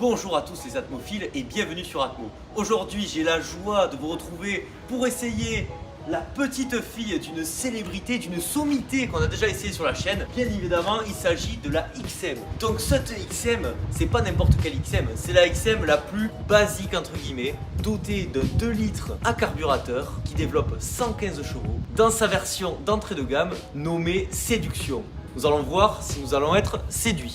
Bonjour à tous les atmophiles et bienvenue sur Atmo. Aujourd'hui j'ai la joie de vous retrouver pour essayer la petite fille d'une célébrité, d'une sommité qu'on a déjà essayé sur la chaîne. Bien évidemment il s'agit de la XM. Donc cette XM, c'est pas n'importe quelle XM, c'est la XM la plus basique entre guillemets, dotée de 2 litres à carburateur qui développe 115 chevaux dans sa version d'entrée de gamme nommée Séduction. Nous allons voir si nous allons être séduits.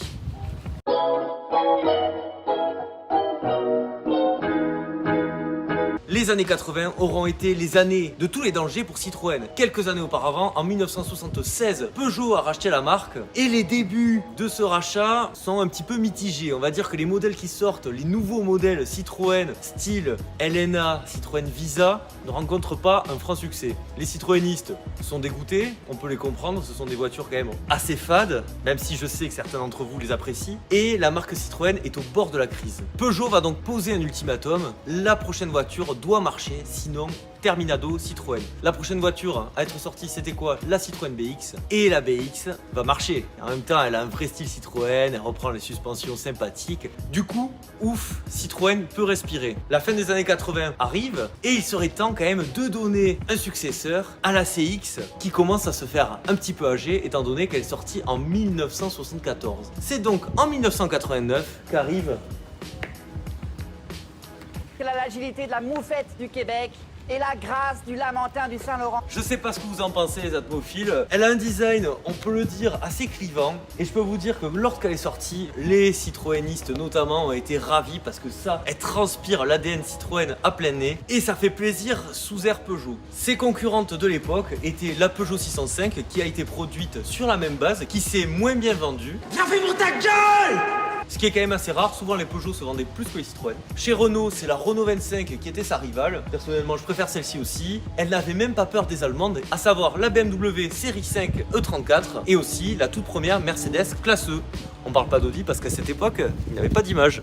Les années 80 auront été les années de tous les dangers pour Citroën. Quelques années auparavant, en 1976, Peugeot a racheté la marque et les débuts de ce rachat sont un petit peu mitigés. On va dire que les modèles qui sortent, les nouveaux modèles Citroën style LNA, Citroën Visa ne rencontrent pas un franc succès. Les citroënistes sont dégoûtés, on peut les comprendre, ce sont des voitures quand même assez fades, même si je sais que certains d'entre vous les apprécient. Et la marque Citroën est au bord de la crise. Peugeot va donc poser un ultimatum, la prochaine voiture doit marcher, sinon terminado Citroën. La prochaine voiture à être sortie, c'était quoi? La Citroën BX. Et la BX va marcher. En même temps, elle a un vrai style Citroën, elle reprend les suspensions sympathiques. Du coup, ouf, Citroën peut respirer. La fin des années 80 arrive et il serait temps quand même de donner un successeur à la CX qui commence à se faire un petit peu âgée étant donné qu'elle est sortie en 1974. C'est donc en 1989 qu'arrive l'agilité de la moufette du Québec et la grâce du lamentin du Saint-Laurent. Je sais pas ce que vous en pensez les atmophiles, elle a un design, on peut le dire, assez clivant et je peux vous dire que lorsqu'elle est sortie, les citroënistes notamment ont été ravis parce que ça, elle transpire l'ADN Citroën à plein nez et ça fait plaisir sous air Peugeot. Ses concurrentes de l'époque étaient la Peugeot 605 qui a été produite sur la même base, qui s'est moins bien vendue. Bien fait pour ta gueule! Ce qui est quand même assez rare, souvent les Peugeot se vendaient plus que les Citroën. Chez Renault, c'est la Renault 25 qui était sa rivale. Personnellement, je préfère celle-ci aussi. Elle n'avait même pas peur des Allemandes, à savoir la BMW série 5 E34 et aussi la toute première Mercedes classe E. On parle pas d'Audi parce qu'à cette époque, il n'y avait pas d'image.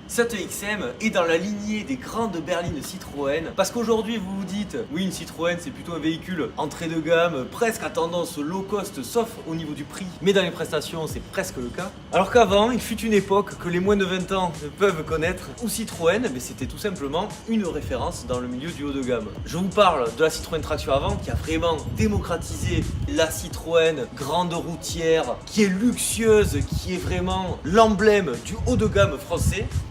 Cette XM est dans la lignée des grandes berlines Citroën parce qu'aujourd'hui vous vous dites oui une Citroën c'est plutôt un véhicule entrée de gamme presque à tendance low cost sauf au niveau du prix mais dans les prestations c'est presque le cas alors qu'avant il fut une époque que les moins de 20 ans ne peuvent connaître où Citroën mais c'était tout simplement une référence dans le milieu du haut de gamme. Je vous parle de la Citroën Traction avant qui a vraiment démocratisé la Citroën grande routière qui est luxueuse qui est vraiment l'emblème du haut de gamme français.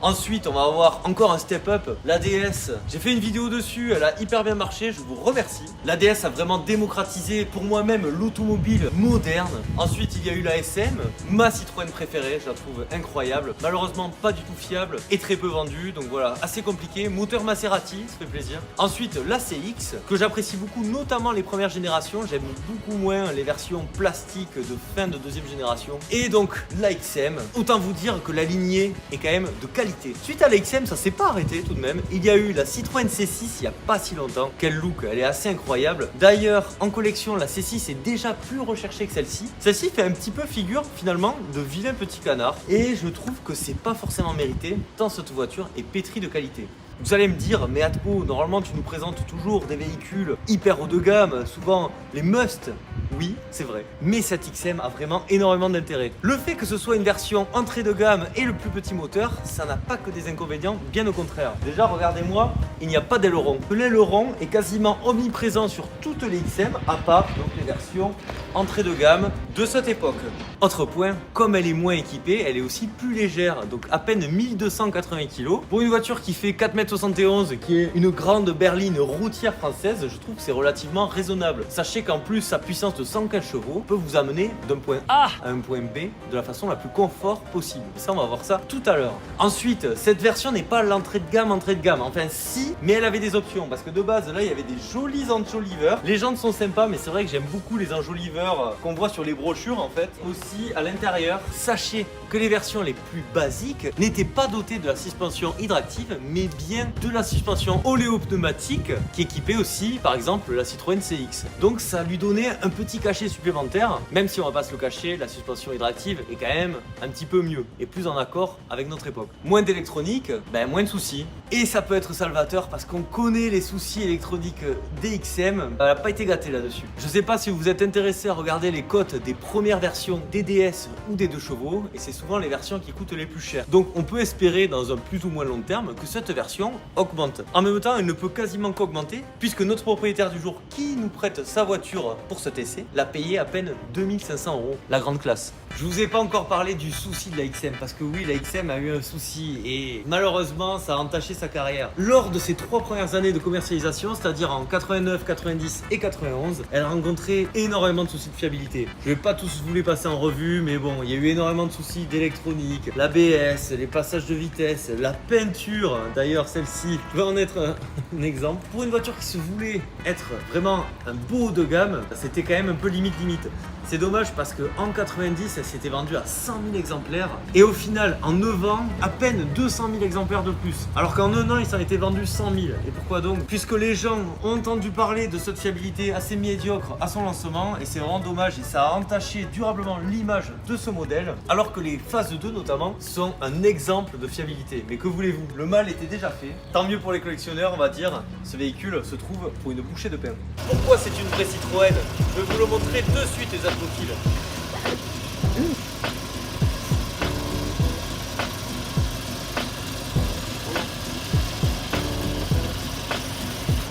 Ensuite, on va avoir encore un step up, la DS. J'ai fait une vidéo dessus, elle a hyper bien marché, je vous remercie. La DS a vraiment démocratisé pour moi-même l'automobile moderne. Ensuite, il y a eu la SM, ma Citroën préférée, je la trouve incroyable. Malheureusement, pas du tout fiable et très peu vendue, donc voilà, assez compliqué. Moteur Maserati, ça fait plaisir. Ensuite, la CX, que j'apprécie beaucoup, notamment les premières générations. J'aime beaucoup moins les versions plastiques de fin de deuxième génération. Et donc, la XM, autant vous dire que la lignée est quand même de qualité. Suite à la XM, ça s'est pas arrêté tout de même. Il y a eu la Citroën C6 il y a pas si longtemps. Quel look, elle est assez incroyable. D'ailleurs, en collection, la C6 est déjà plus recherchée que celle-ci. Celle-ci fait un petit peu figure finalement de vilain petit canard. Et je trouve que c'est pas forcément mérité, tant cette voiture est pétrie de qualité. Vous allez me dire, mais Atmo, normalement tu nous présentes toujours des véhicules hyper haut de gamme, souvent les must. Oui, c'est vrai. Mais cette XM a vraiment énormément d'intérêt. Le fait que ce soit une version entrée de gamme et le plus petit moteur, ça n'a pas que des inconvénients, bien au contraire. Déjà, regardez-moi, il n'y a pas d'aileron. L'aileron est quasiment omniprésent sur toutes les XM, à part donc les versions entrée de gamme de cette époque. Autre point, comme elle est moins équipée, elle est aussi plus légère, donc à peine 1280 kg. Pour une voiture qui fait 4,71 m, qui est une grande berline routière française, je trouve que c'est relativement raisonnable. Sachez qu'en plus, sa puissance de 115 chevaux peut vous amener d'un point A à un point B de la façon la plus confort possible. Ça, on va voir ça tout à l'heure. Ensuite, cette version n'est pas l'entrée de gamme, enfin si, mais elle avait des options, parce que de base, là, il y avait des jolis enjoliveurs. Les jantes sont sympas, mais c'est vrai que j'aime beaucoup les enjoliveurs qu'on voit sur les brochures en fait. Aussi à l'intérieur, sachez que les versions les plus basiques n'étaient pas dotées de la suspension hydractive mais bien de la suspension oléopneumatique qui équipait aussi par exemple la Citroën CX. Donc ça lui donnait un petit cachet supplémentaire, même si on va pas se le cacher, la suspension hydractive est quand même un petit peu mieux et plus en accord avec notre époque. Moins d'électronique, moins de soucis. Et ça peut être salvateur parce qu'on connaît les soucis électroniques des XM, elle n'a pas été gâtée là-dessus. Je sais pas si vous êtes intéressé à regarder les cotes des premières versions des DS ou des 2 chevaux et c'est souvent les versions qui coûtent les plus chères. Donc on peut espérer dans un plus ou moins long terme que cette version augmente. En même temps, elle ne peut quasiment qu'augmenter puisque notre propriétaire du jour qui nous prête sa voiture pour cet essai l'a payé à peine 2500 €. La grande classe. Je vous ai pas encore parlé du souci de la XM parce que oui, la XM a eu un souci et malheureusement ça a entaché sa carrière. Lors de ses 3 premières années de commercialisation, c'est-à-dire en 89, 90 et 91, elle a rencontré énormément de soucis de fiabilité. Je vais pas tous vous les passer en revue, mais bon, il y a eu énormément de soucis d'électronique, l'ABS, les passages de vitesse, la peinture. D'ailleurs, celle-ci va en être un exemple. Pour une voiture qui se voulait être vraiment un beau haut de gamme, c'était quand même un peu limite. C'est dommage parce qu'en 90, elle s'était vendue à 100 000 exemplaires et au final, en 9 ans, à peine 200 000 exemplaires de plus. Alors qu'en 1 an, il s'en était vendu 100 000. Et pourquoi donc? Puisque les gens ont entendu parler de cette fiabilité assez médiocre à son lancement et c'est vraiment dommage et ça a entaché durablement l'image de ce modèle alors que les phases 2 notamment sont un exemple de fiabilité. Mais que voulez-vous? Le mal était déjà fait. Tant mieux pour les collectionneurs, on va dire. Ce véhicule se trouve pour une bouchée de pain. Pourquoi c'est une vraie Citroën? Je vais vous le montrer de suite les apophiles.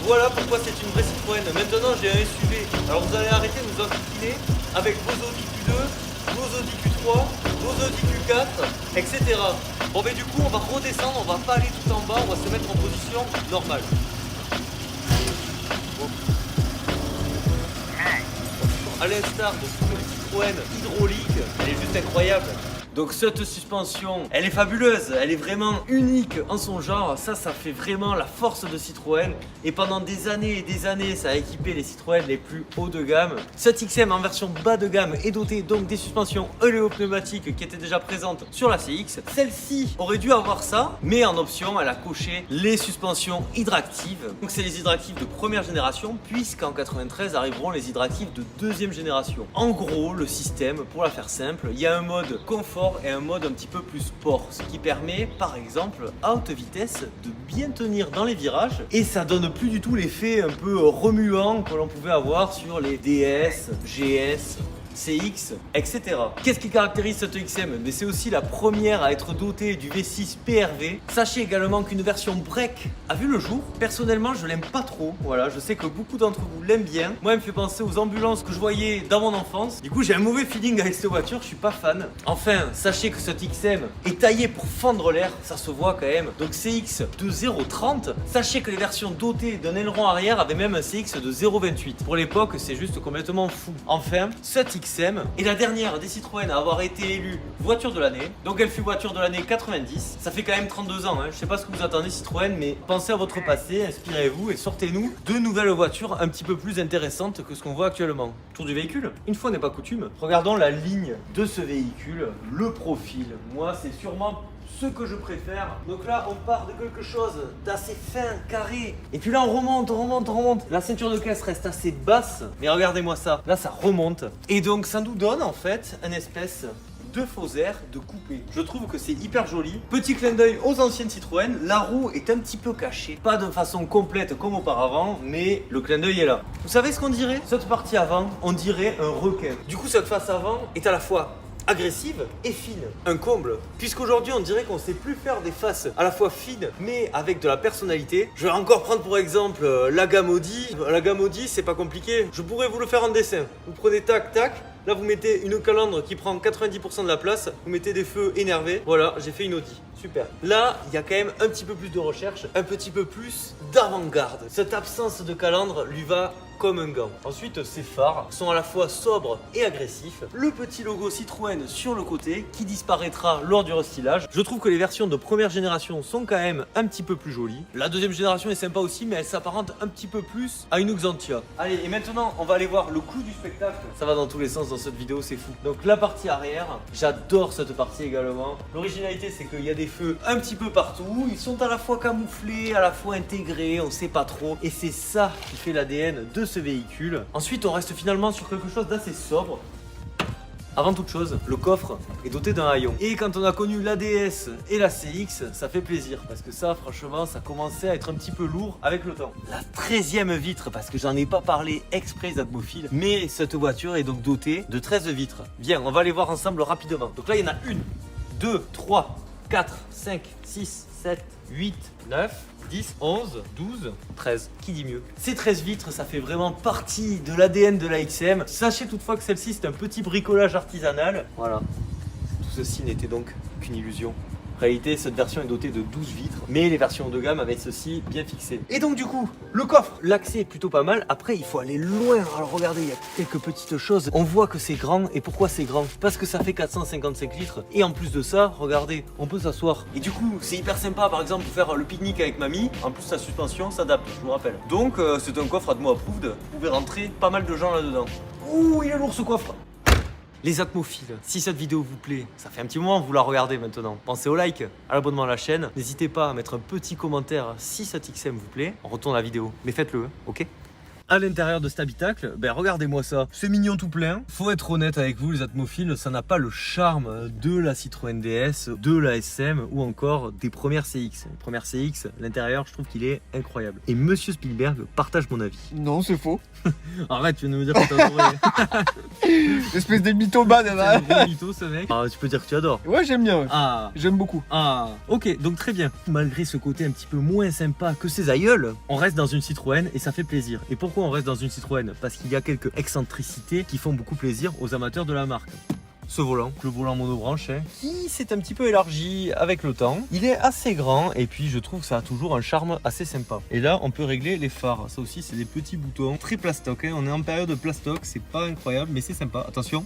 Voilà pourquoi c'est une vraie Citroën. Maintenant j'ai un SUV. Alors vous allez arrêter de vous enquiquiner avec vos Audi Q2, vos Audi Q3, vos Audi Q4, etc. Bon mais du coup on va redescendre, on va pas aller tout en bas, on va se mettre en position normale. Bon. À l'instar de cette Citroën hydraulique, elle est juste incroyable. Donc cette suspension, elle est fabuleuse, elle est vraiment unique en son genre. Ça fait vraiment la force de Citroën. Et pendant des années et des années, ça a équipé les Citroën les plus hauts de gamme. Cette XM en version bas de gamme est dotée donc des suspensions oléopneumatiques qui étaient déjà présentes sur la CX. Celle-ci aurait dû avoir ça, mais en option, elle a coché les suspensions hydractives. Donc c'est les hydractives de première génération, puisqu'en 93 arriveront les hydractives de deuxième génération. En gros, le système, pour la faire simple, il y a un mode confort et un mode un petit peu plus sport, ce qui permet par exemple à haute vitesse de bien tenir dans les virages et ça donne plus du tout l'effet un peu remuant que l'on pouvait avoir sur les DS, GS, CX, etc. Qu'est-ce qui caractérise cette XM? Mais c'est aussi la première à être dotée du V6 PRV. Sachez également qu'une version break a vu le jour. Personnellement, je l'aime pas trop. Voilà, je sais que beaucoup d'entre vous l'aiment bien. Moi, elle me fait penser aux ambulances que je voyais dans mon enfance. Du coup, j'ai un mauvais feeling avec cette voiture. Je suis pas fan. Enfin, sachez que cette XM est taillée pour fendre l'air. Ça se voit quand même. Donc CX de 0,30. Sachez que les versions dotées d'un aileron arrière avaient même un CX de 0,28. Pour l'époque, c'est juste complètement fou. Enfin, cette XM est la dernière des Citroën à avoir été élue voiture de l'année. Donc elle fut voiture de l'année 90. Ça fait quand même 32 ans. Je sais pas ce que vous attendez Citroën, mais pensez à votre passé, inspirez-vous et sortez-nous de nouvelles voitures un petit peu plus intéressantes que ce qu'on voit actuellement. Tour du véhicule. Une fois n'est pas coutume, regardons la ligne de ce véhicule, le profil. Moi, c'est sûrement ce que je préfère. Donc là, on part de quelque chose d'assez fin, carré. Et puis là, on remonte. La ceinture de caisse reste assez basse. Mais regardez-moi ça. Là, ça remonte. Et donc, ça nous donne en fait un espèce de faux air de coupé. Je trouve que c'est hyper joli. Petit clin d'œil aux anciennes Citroën. La roue est un petit peu cachée. Pas de façon complète comme auparavant, mais le clin d'œil est là. Vous savez ce qu'on dirait? Cette partie avant, on dirait un requin. Du coup, cette face avant est à la fois agressive et fine. Un comble. Puisqu'aujourd'hui on dirait qu'on sait plus faire des faces à la fois fines mais avec de la personnalité. Je vais encore prendre pour exemple la gamme Audi. La gamme Audi c'est pas compliqué. Je pourrais vous le faire en dessin. Vous prenez tac tac. Là vous mettez une calandre qui prend 90% de la place. Vous mettez des feux énervés. Voilà, j'ai fait une Audi. Super. Là, il y a quand même un petit peu plus de recherche, un petit peu plus d'avant-garde. Cette absence de calandre lui va comme un gant. Ensuite, ces phares sont à la fois sobres et agressifs. Le petit logo Citroën sur le côté qui disparaîtra lors du restylage. Je trouve que les versions de première génération sont quand même un petit peu plus jolies. La deuxième génération est sympa aussi, mais elle s'apparente un petit peu plus à une Xantia. Allez, et maintenant, on va aller voir le clou du spectacle. Ça va dans tous les sens dans cette vidéo, c'est fou. Donc la partie arrière, j'adore cette partie également. L'originalité, c'est qu'il y a des feux un petit peu partout. Ils sont à la fois camouflés, à la fois intégrés, on sait pas trop. Et c'est ça qui fait l'ADN de ce véhicule. Ensuite, on reste finalement sur quelque chose d'assez sobre. Avant toute chose, le coffre est doté d'un haillon. Et quand on a connu l'ADS et la CX, ça fait plaisir. Parce que ça, franchement, ça commençait à être un petit peu lourd avec le temps. La 13e vitre, parce que j'en ai pas parlé exprès d'Atmophile, mais cette voiture est donc dotée de 13 vitres. Bien, on va les voir ensemble rapidement. Donc là, il y en a une, 2, 3, 4, 5, 6, 7, 8, 9, 10, 11, 12, 13. Qui dit mieux? Ces 13 vitres, ça fait vraiment partie de l'ADN de la XM. Sachez toutefois que celle-ci, c'est un petit bricolage artisanal. Voilà. Tout ceci n'était donc qu'une illusion. En réalité, cette version est dotée de 12 vitres, mais les versions de gamme avaient ceci bien fixé. Et donc du coup, le coffre, l'accès est plutôt pas mal. Après, il faut aller loin. Alors regardez, il y a quelques petites choses. On voit que c'est grand. Et pourquoi c'est grand? Parce que ça fait 455 litres. Et en plus de ça, regardez, on peut s'asseoir. Et du coup, c'est hyper sympa, par exemple, pour faire le pique-nique avec mamie. En plus, sa suspension s'adapte, je vous rappelle. Donc, c'est un coffre Atmo approved. Vous pouvez rentrer pas mal de gens là-dedans. Ouh, il est lourd ce coffre. Les atmophiles, si cette vidéo vous plaît, ça fait un petit moment que vous la regardez maintenant. Pensez au like, à l'abonnement à la chaîne. N'hésitez pas à mettre un petit commentaire si cette XM vous plaît. On retourne la vidéo, mais faites-le, ok? À l'intérieur de cet habitacle, ben regardez-moi ça, c'est mignon tout plein. Faut être honnête avec vous, les atmophiles, ça n'a pas le charme de la Citroën DS, de la SM ou encore des premières CX. Les premières CX, l'intérieur, je trouve qu'il est incroyable. Et Monsieur Spielberg partage mon avis. Non, c'est faux. Arrête, tu viens de me dire que t'as adoré. Espèce de mythomane, C'est un gros mytho ce mec. Ah, tu peux dire que tu adores. Ouais, j'aime bien. Ah. J'aime beaucoup. Ah, ok, donc très bien. Malgré ce côté un petit peu moins sympa que ses aïeuls, on reste dans une Citroën et ça fait plaisir. Et pourquoi on reste dans une Citroën? Parce qu'il y a quelques excentricités qui font beaucoup plaisir aux amateurs de la marque. Ce volant, le volant monobranche, qui s'est un petit peu élargi avec le temps. Il est assez grand et puis je trouve que ça a toujours un charme assez sympa. Et là, on peut régler les phares. Ça aussi, c'est des petits boutons très plastoc. On est en période de plastoc, c'est pas incroyable, mais c'est sympa. Attention.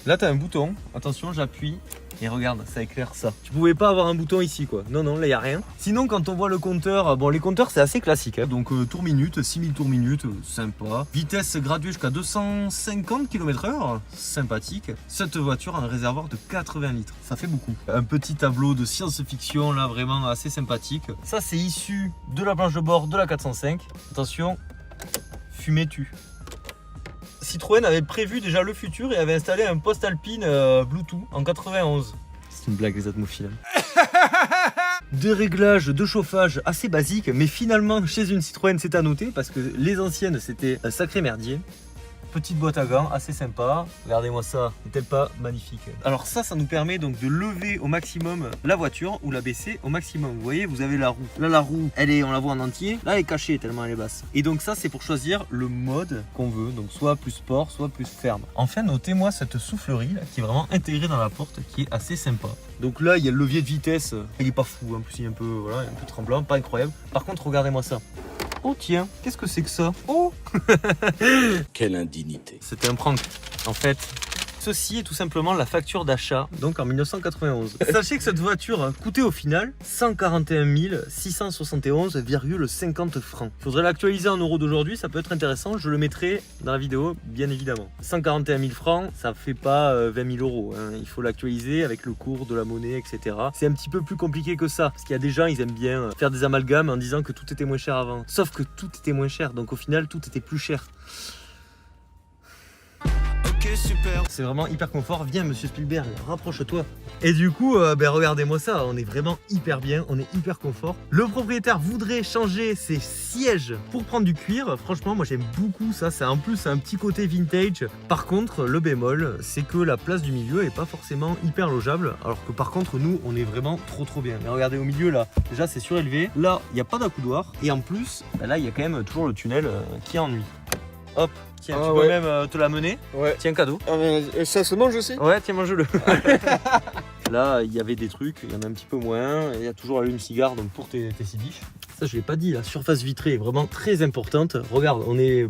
Là, tu as un bouton. Attention, j'appuie. Et regarde, ça éclaire ça. Tu pouvais pas avoir un bouton ici, quoi. Non, non, là, il n'y a rien. Sinon, quand on voit le compteur, bon, les compteurs, c'est assez classique. Donc, tour minute, 6000 tours minute, sympa. Vitesse graduée jusqu'à 250 km/h, sympathique. Cette voiture a un réservoir de 80 litres. Ça fait beaucoup. Un petit tableau de science-fiction, là, vraiment assez sympathique. Ça, c'est issu de la planche de bord de la 405. Attention, fumée tue. Citroën avait prévu déjà le futur et avait installé un poste alpine Bluetooth en 91. C'est une blague les atmophiles. Des réglages de chauffage assez basiques, mais finalement chez une Citroën c'est à noter parce que les anciennes c'était un sacré merdier. Petite boîte à gants assez sympa. Regardez-moi ça, n'est-elle pas magnifique? Alors ça nous permet donc de lever au maximum la voiture ou la baisser au maximum. Vous voyez, vous avez la roue. Là la roue, on la voit en entier. Là elle est cachée tellement elle est basse. Et donc ça c'est pour choisir le mode qu'on veut. Donc soit plus sport, soit plus ferme. Enfin notez-moi cette soufflerie là, qui est vraiment intégrée dans la porte, qui est assez sympa. Donc là il y a le levier de vitesse. Il est pas fou, en plus il est un peu, voilà, un peu tremblant, pas incroyable. Par contre regardez-moi ça. Oh tiens, qu'est-ce que c'est que ça? Oh Quelle indignité. C'était un prank. En fait, ceci est tout simplement la facture d'achat, donc en 1991. Sachez que cette voiture coûtait au final 141 671,50 francs. Il faudrait l'actualiser en euros d'aujourd'hui, ça peut être intéressant, je le mettrai dans la vidéo, bien évidemment. 141 000 francs, ça fait pas 20 000 euros. Hein. Il faut l'actualiser avec le cours de la monnaie, etc. C'est un petit peu plus compliqué que ça, parce qu'il y a des gens, ils aiment bien faire des amalgames en disant que tout était moins cher avant. Sauf que tout était moins cher, donc au final, tout était plus cher. Super. C'est vraiment hyper confort. Viens Monsieur Spielberg, rapproche-toi. Et du coup, regardez-moi ça, on est vraiment hyper bien, on est hyper confort. Le propriétaire voudrait changer ses sièges pour prendre du cuir. Franchement, moi j'aime beaucoup ça. C'est en plus un petit côté vintage. Par contre, le bémol, c'est que la place du milieu est pas forcément hyper logeable. Alors que par contre, nous, on est vraiment trop bien. Mais regardez au milieu là, déjà c'est surélevé. Là, il n'y a pas d'accoudoir. Et en plus, là, il y a quand même toujours le tunnel qui ennuie. Hop. Tiens, tu peux même te la mener. Ouais. Tiens, cadeau. Ça se mange aussi? Ouais, tiens, mange-le. Là, il y avait des trucs, il y en a un petit peu moins. Il y a toujours l'allume-cigare donc pour tes cibiches. Ça, je l'ai pas dit, la surface vitrée est vraiment très importante. Regarde, on est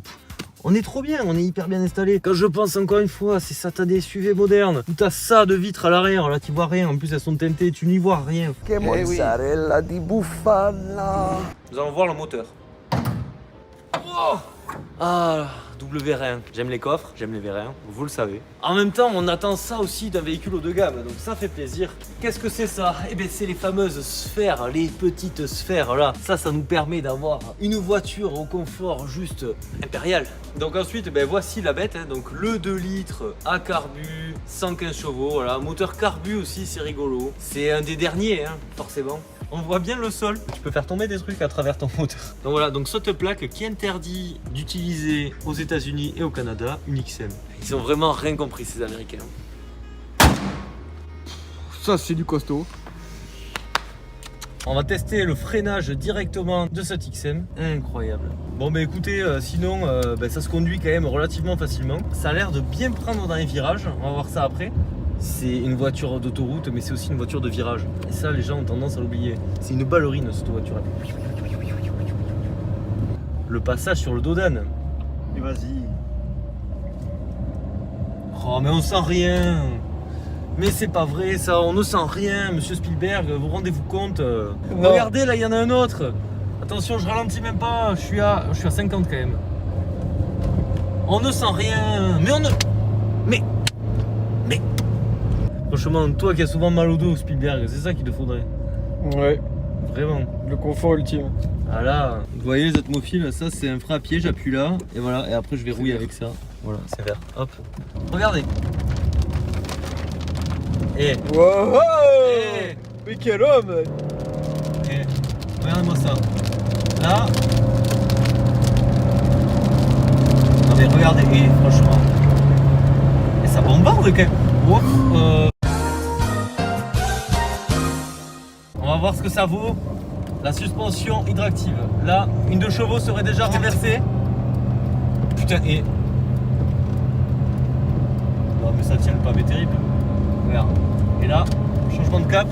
trop bien, on est hyper bien installé. Quand je pense encore une fois, c'est satané SUV moderne. Tout à ça de vitres à l'arrière, là tu vois rien. En plus, elles sont teintées, tu n'y vois rien. Que mozzarella di bufala. Nous allons voir le moteur. Oh ah, W-R1. J'aime les coffres, j'aime les V1, vous le savez. En même temps, on attend ça aussi d'un véhicule haut de gamme, donc ça fait plaisir. Qu'est-ce que c'est ça? Eh bien, c'est les fameuses sphères, les petites sphères là. Ça nous permet d'avoir une voiture au confort juste impérial. Donc ensuite, voici la bête. Donc le 2 litres à carbu, 115 chevaux, voilà. Moteur carbu aussi, c'est rigolo. C'est un des derniers, forcément. On voit bien le sol. Tu peux faire tomber des trucs à travers ton moteur. Donc voilà, donc cette plaque qui interdit d'utiliser aux États-Unis et au Canada une XM. Ils ont vraiment rien compris ces Américains. Ça, c'est du costaud. On va tester le freinage directement de cette XM. Incroyable. Bon bah écoutez, sinon ça se conduit quand même relativement facilement. Ça a l'air de bien prendre dans les virages. On va voir ça après. C'est une voiture d'autoroute, mais c'est aussi une voiture de virage. Et ça, les gens ont tendance à l'oublier. C'est une ballerine cette voiture. Le passage sur le dos d'âne. Et vas-y. Oh mais on sent rien. Mais c'est pas vrai ça, on ne sent rien, monsieur Spielberg, vous rendez-vous compte Regardez, là il y en a un autre. Attention, je ralentis même pas, je suis à 50 quand même. On ne sent rien, mais on ne... Mais... Franchement, toi qui as souvent mal au dos, Spielberg, c'est ça qu'il te faudrait. Ouais, Vraiment. le confort ultime. Voilà. Vous voyez les atmophiles, ça c'est un frein à pied, j'appuie là, et voilà, et après je verrouille avec ça. Voilà, c'est vert. Hop. Regardez. Et... Wow, Eh. mais quel homme! Et regardez-moi ça. Là. Non mais regardez, et franchement. Et ça bombarde quand même. Ouf, On va voir ce que ça vaut. La suspension hydractive. Là, une 2 chevaux serait déjà renversée. Putain, et... Non mais ça tient pas, mais terrible. Regarde. Et là, changement de cap.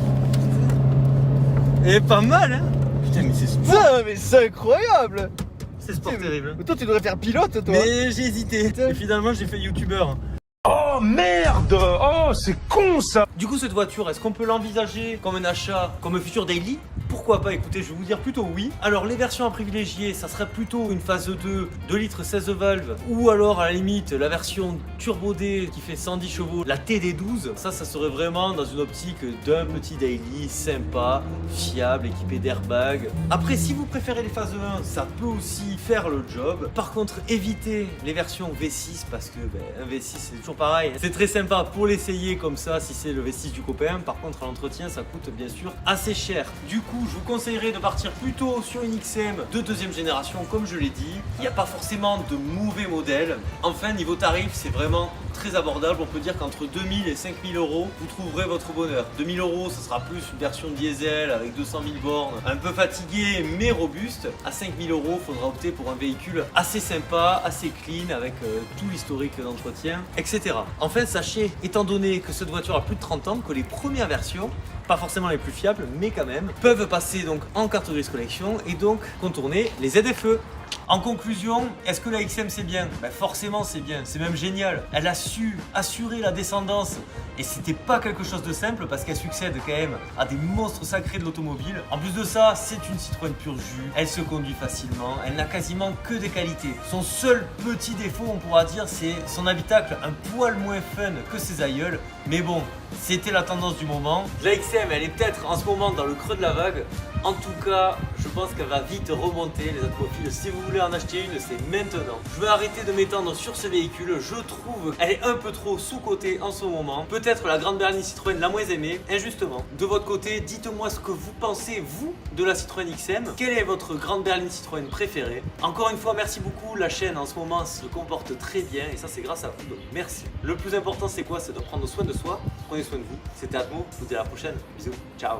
Et pas mal hein. Putain mais c'est sport. Putain, mais c'est incroyable! C'est sport terrible. Mais toi, tu devrais faire pilote, toi! Mais j'ai hésité. Et finalement j'ai fait youtubeur. Oh merde! Oh, c'est con ça! Du coup cette voiture, est-ce qu'on peut l'envisager comme un achat, comme un futur daily? Pourquoi pas? Écoutez, je vais vous dire plutôt oui. Alors les versions à privilégier, ça serait plutôt une phase 2, 2 litres 16 valves, ou alors à la limite la version Turbo D qui fait 110 chevaux, la TD12. Ça serait vraiment dans une optique d'un petit daily sympa, fiable, équipé d'airbag. Après, si vous préférez les phases 1, ça peut aussi faire le job. Par contre, évitez les versions V6 parce que un V6 c'est toujours pareil. C'est très sympa pour l'essayer comme ça si c'est le V6 du copain. Par contre, à l'entretien, ça coûte bien sûr assez cher. Du coup, je vous conseillerais de partir plutôt sur une XM de deuxième génération, comme je l'ai dit. Il n'y a pas forcément de mauvais modèles. Enfin, niveau tarif, c'est vraiment très abordable. On peut dire qu'entre 2000 et 5000 euros, vous trouverez votre bonheur. 2000 euros, ce sera plus une version diesel avec 200 000 bornes, un peu fatigué mais robuste. À 5000 euros, il faudra opter pour un véhicule assez sympa, assez clean, avec tout l'historique d'entretien, etc. Enfin, sachez, étant donné que cette voiture a plus de 30 ans, que les premières versions, pas forcément les plus fiables, mais quand même, peuvent passer donc en carte grise collection et donc contourner les ZFE. En conclusion, est-ce que la XM c'est bien? Forcément c'est bien, c'est même génial. Elle a su assurer la descendance et c'était pas quelque chose de simple parce qu'elle succède quand même à des monstres sacrés de l'automobile. En plus de ça, c'est une Citroën pur jus, elle se conduit facilement, elle n'a quasiment que des qualités. Son seul petit défaut, on pourra dire, c'est son habitacle un poil moins fun que ses aïeuls. Mais bon, c'était la tendance du moment. La XM, elle est peut-être en ce moment dans le creux de la vague. En tout cas, je pense qu'elle va vite remonter, les atmophiles. Si vous voulez en acheter une, c'est maintenant. Je vais arrêter de m'étendre sur ce véhicule. Je trouve qu'elle est un peu trop sous-cotée en ce moment. Peut-être la grande berline Citroën la moins aimée, injustement. De votre côté, dites-moi ce que vous pensez, vous, de la Citroën XM. Quelle est votre grande berline Citroën préférée? Encore une fois, merci beaucoup. La chaîne, en ce moment, se comporte très bien. Et ça, c'est grâce à vous. Donc, merci. Le plus important, c'est quoi? C'est de prendre soin de soi. Prenez soin de vous. C'était Atmo. Je vous dis à la prochaine. Bisous. Ciao.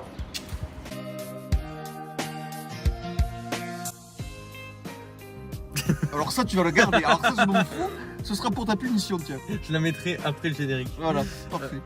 Alors ça, tu vas le garder. Alors ça, je m'en fous. Ce sera pour ta punition, tiens. Je la mettrai après le générique. Voilà, parfait.